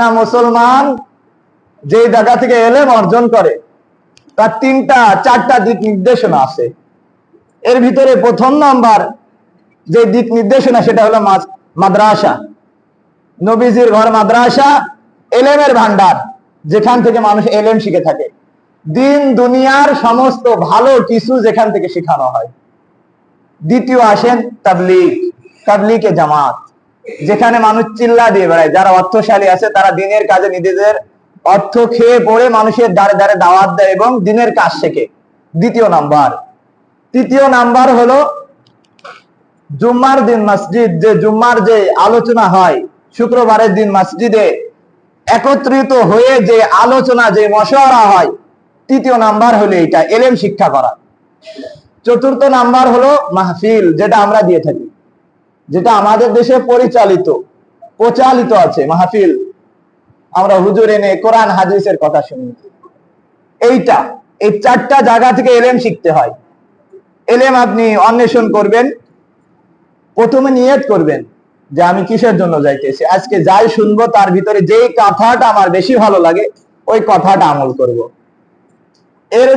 না মুসলমান যে জায়গা থেকে এলেম অর্জন করে তার তিনটা চারটা দিক নির্দেশনা আছে। এর ভিতরে প্রথম নাম্বার যে দিক নির্দেশনা সেটা হলো মাদ্রাসা। নবীজির ঘর মাদ্রাসা, এলেমের ভান্ডার, যেখান থেকে মানুষ এলেম শিখে থাকে। দিন দুনিয়ার সমস্ত ভালো কিছু যেখান থেকে শেখানো হয়। দ্বিতীয় আসেন তাবলীগ, তাবলীগে জামাত, যেখানে মানুষ চিল্লা দিয়ে বেড়ায়। যারা অর্থশালী আছে তারা দিনের কাজে নিজেদের অর্থ খেয়ে পড়ে মানুষের দ্বারে দ্বারে দাওয়াত দেয় এবং দিনের কাজ শেখে। দ্বিতীয় নাম্বার। তৃতীয় নাম্বার হলো জুম্মার দিন মসজিদ, যে জুম্মার যে আলোচনা হয়, শুক্রবারের দিন মসজিদে একত্রিত হয়ে যে আলোচনা, যে মশওয়ারা হয়। তৃতীয় নাম্বার হলো এটা, এলেম শিক্ষা করা। চতুর্থ নাম্বার হলো মাহফিল, যেটা আমরা দিয়ে থাকি, যেটা আমাদের দেশে প্রচালিত আছে মাহফিল। আমরা হুজুর এনে কোরআন হাদিসের কথা শুনি। এই চারটা জায়গা থেকে এলেম শিখতে হয়। এলেম আপনি অন্বেষণ করবেন, প্রথমে নিয়ত করবেন যে আমি কিসের জন্য যাইতেছি। আজকে যাই শুনবো তার ভিতরে যেই কথাটা আমার বেশি ভালো লাগে ওই কথাটা আমল করব। এর